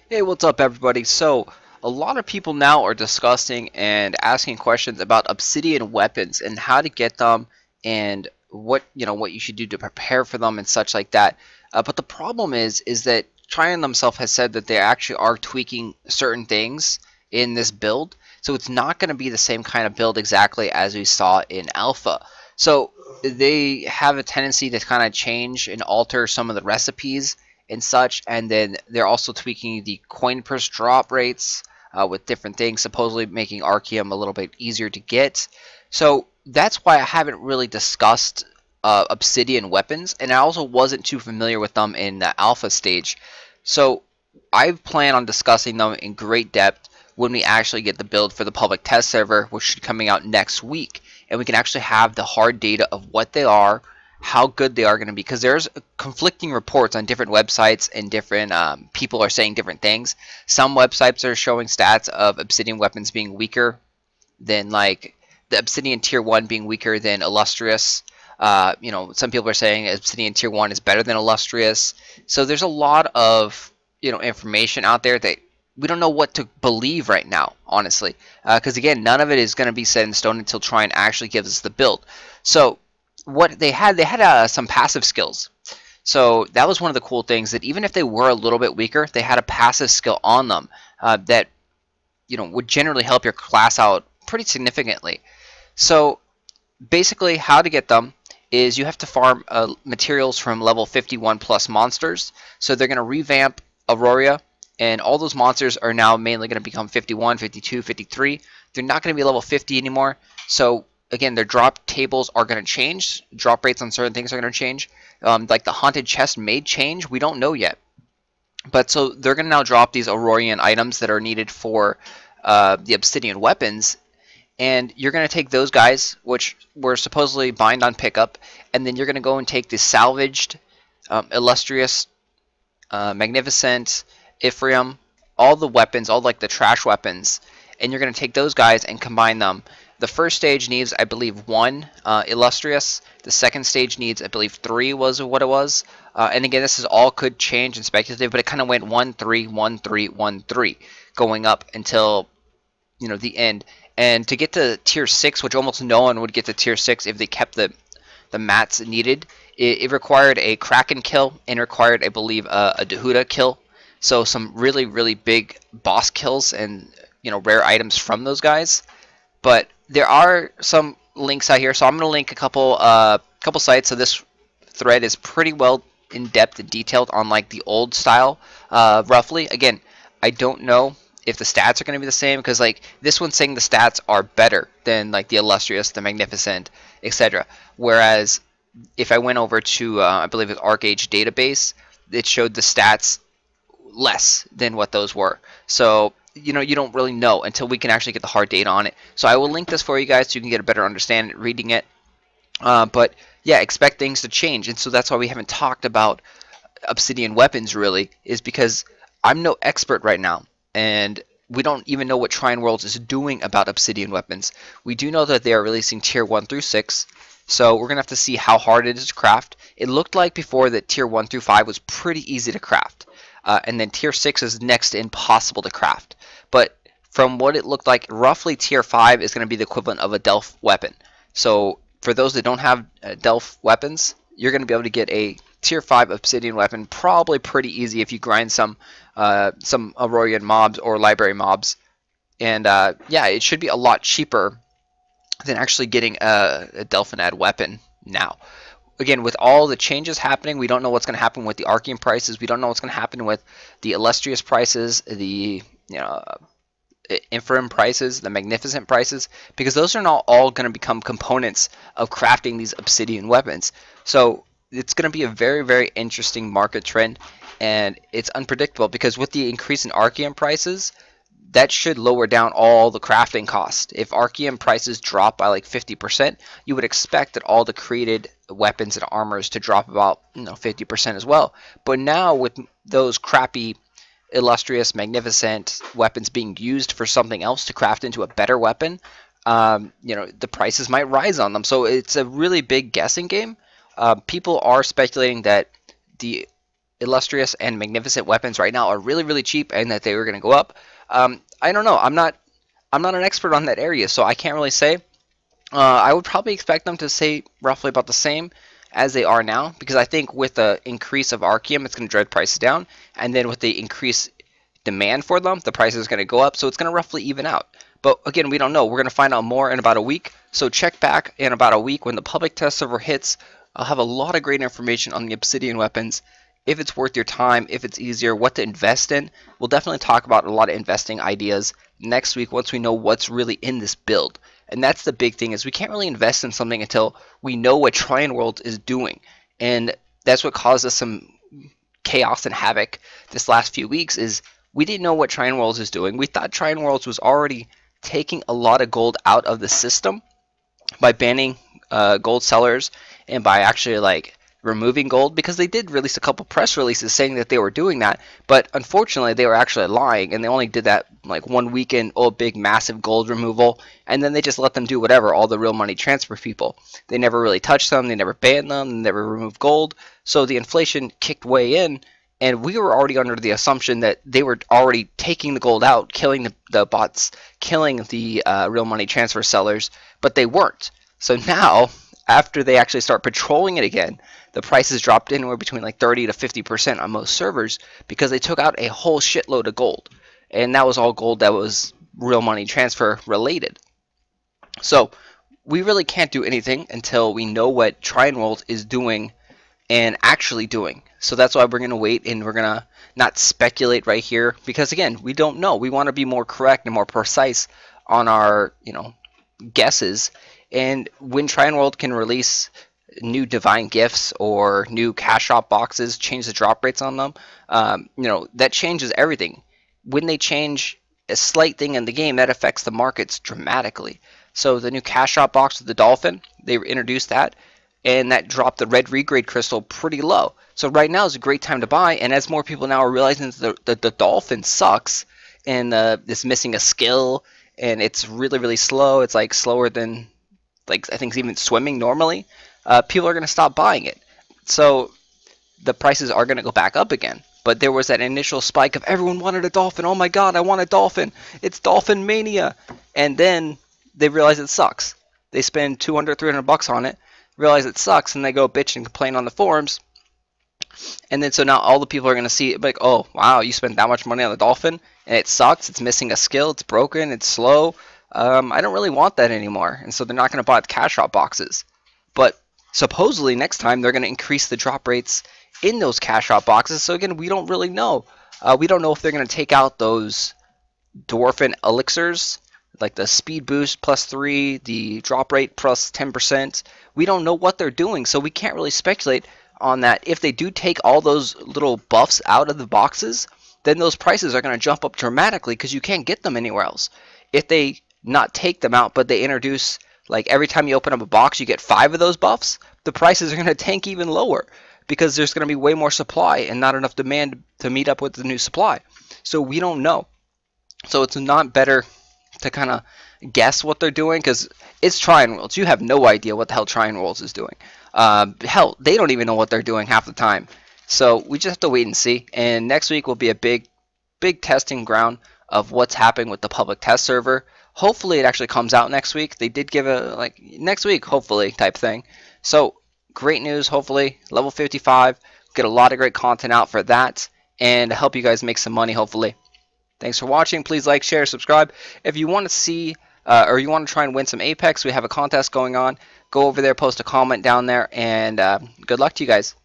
Hey, what's up, everybody? So, a lot of people now are discussing and asking questions about Obsidian weapons and how to get them, and what you should do to prepare for them and such like that. But the problem is that Tryon themselves has said that they actually are tweaking certain things in this build, so it's not going to be the same kind of build exactly as we saw in Alpha. So they have a tendency to kind of change and alter some of the recipes and such, and then they're also tweaking the coin purse drop rates with different things, supposedly making Archeum a little bit easier to get. So that's why I haven't really discussed Obsidian weapons, and I also wasn't too familiar with them in the alpha stage. So I plan on discussing them in great depth when we actually get the build for the public test server, which should be coming out next week, and we can actually have the hard data of what they are, how good they are going to be, because there's conflicting reports on different websites, and different people are saying different things. Some websites are showing stats of Obsidian weapons being weaker than, like, the Obsidian Tier 1 being weaker than Illustrious. Some people are saying Obsidian Tier 1 is better than Illustrious. So there's a lot of information out there that we don't know what to believe right now, honestly, because again, none of it is going to be set in stone until Trine actually gives us the build. So what they had some passive skills. So that was one of the cool things, that even if they were a little bit weaker, they had a passive skill on them that would generally help your class out pretty significantly. So basically, how to get them is you have to farm materials from level 51 plus monsters. So they're going to revamp Aurora, and all those monsters are now mainly going to become 51, 52, 53. They're not going to be level 50 anymore. So again, their drop tables are going to change. Drop rates on certain things are going to change. Like the haunted chest may change. We don't know yet. But so they're going to now drop these Aurorian items that are needed for the Obsidian weapons. And you're going to take those guys, which were supposedly bind on pickup, and then you're going to go and take the salvaged, illustrious, magnificent, Ephraim, all the weapons, all like the trash weapons, and you're going to take those guys and combine them. The first stage needs, I believe, 1 illustrious. The second stage needs, I believe, 3 was what it was. And again, this is all could change and speculative, but it kind of went 1, 3, 1, 3, 1, 3, going up until the end. And to get to tier 6, which almost no one would get to tier 6 if they kept the mats needed, it required a Kraken kill and required, I believe, a Dahuda kill. So some really, really big boss kills and rare items from those guys. But there are some links out here, so I'm going to link a couple sites. So this thread is pretty well in depth and detailed on like the old style, roughly. Again, I don't know if the stats are going to be the same, because like this one's saying the stats are better than like the illustrious, the magnificent, etc. Whereas if I went over to I believe it's archeage database, it showed the stats less than what those were. So you don't really know until we can actually get the hard data on it. So I will link this for you guys so you can get a better understanding reading it. But yeah, expect things to change, and so that's why we haven't talked about Obsidian weapons really, is because I'm no expert right now, and we don't even know what Trine Worlds is doing about Obsidian weapons. We do know that they are releasing tier 1 through 6, so we're going to have to see how hard it is to craft. It looked like before that tier 1 through 5 was pretty easy to craft, and then tier 6 is next to impossible to craft. But from what it looked like, roughly tier 5 is going to be the equivalent of a Delph weapon. So for those that don't have Delph weapons, you're going to be able to get a tier 5 Obsidian weapon probably pretty easy if you grind some Aurorian mobs or library mobs. And yeah, it should be a lot cheaper than actually getting a Delphinad weapon now. Again, with all the changes happening, we don't know what's going to happen with the Archean prices. We don't know what's going to happen with the illustrious prices, the Infirm prices, the magnificent prices, because those are not all going to become components of crafting these Obsidian weapons. So it's going to be a very, very interesting market trend, and it's unpredictable because with the increase in Archean prices, that should lower down all the crafting cost. If Archean prices drop by like 50%, you would expect that all the created weapons and armors to drop about 50% as well. But now with those crappy illustrious, magnificent weapons being used for something else to craft into a better weapon, the prices might rise on them. So it's a really big guessing game. People are speculating that the illustrious and magnificent weapons right now are really, really cheap and that they were going to go up. I don't know. I'm not an expert on that area, so I can't really say. I would probably expect them to stay roughly about the same as they are now, because I think with the increase of Archeum, it's going to drive prices down, and then with the increased demand for them, the price is going to go up, so it's going to roughly even out. But again, we don't know. We're going to find out more in about a week, so check back in about a week when the public test server hits. I'll have a lot of great information on the Obsidian weapons, if it's worth your time, if it's easier, what to invest in. We'll definitely talk about a lot of investing ideas next week once we know what's really in this build. And that's the big thing, is we can't really invest in something until we know what Trine World is doing. And that's what caused us some chaos and havoc this last few weeks, is we didn't know what Trine Worlds is doing. We thought Trine Worlds was already taking a lot of gold out of the system by banning gold sellers and by actually like removing gold, because they did release a couple press releases saying that they were doing that, but unfortunately they were actually lying, and they only did that like one weekend, big massive gold removal, and then they just let them do whatever, all the real money transfer people. They never really touched them, they never banned them, they never removed gold, so the inflation kicked way in, and we were already under the assumption that they were already taking the gold out, killing the bots, killing the real money transfer sellers, but they weren't. So now, after they actually start patrolling it again, the prices dropped anywhere between like 30 to 50% on most servers, because they took out a whole shitload of gold. And that was all gold that was real money transfer related. So we really can't do anything until we know what Trine World is doing and actually doing. So that's why we're going to wait, and we're going to not speculate right here, because again, we don't know. We want to be more correct and more precise on our, guesses. And when Trine World can release new divine gifts or new cash shop boxes, change the drop rates on them, that changes everything. When they change a slight thing in the game, that affects the markets dramatically. So the new cash shop box with the dolphin, they introduced that, and that dropped the red regrade crystal pretty low. So right now is a great time to buy, and as more people now are realizing that the dolphin sucks, and it's missing a skill, and it's really, really slow, it's like slower than, like, I think even swimming normally, people are going to stop buying it. So the prices are going to go back up again. But there was that initial spike of everyone wanted a dolphin. Oh my god, I want a dolphin. It's dolphin mania. And then they realize it sucks. They spend 200, 300 bucks on it, realize it sucks, and they go bitch and complain on the forums. And then so now all the people are going to see it like, oh, wow, you spent that much money on the dolphin, and it sucks, it's missing a skill, it's broken, it's slow. I don't really want that anymore. And so they're not going to buy the cash drop boxes. But supposedly next time they're going to increase the drop rates in those cash drop boxes. So again, we don't really know. We don't know if they're going to take out those dwarfin elixirs, like the speed boost +3, the drop rate plus 10%. We don't know what they're doing, so we can't really speculate on that. If they do take all those little buffs out of the boxes, then those prices are going to jump up dramatically, because you can't get them anywhere else. If they not take them out, but they introduce, like, every time you open up a box you get 5 of those buffs, the prices are going to tank even lower, because there's going to be way more supply and not enough demand to meet up with the new supply. So we don't know. So it's not better to kind of guess what they're doing, because it's Trine Worlds. You have no idea what the hell Trine Worlds is doing. Hell, they don't even know what they're doing half the time. So we just have to wait and see. And next week will be a big testing ground of what's happening with the public test server. Hopefully it actually comes out next week. They did give a, like, next week, hopefully, type thing. So great news, hopefully. Level 55. Get a lot of great content out for that, and help you guys make some money, hopefully. Thanks for watching. Please like, share, subscribe. If you want to see or you want to try and win some Apex, we have a contest going on. Go over there, post a comment down there, and good luck to you guys.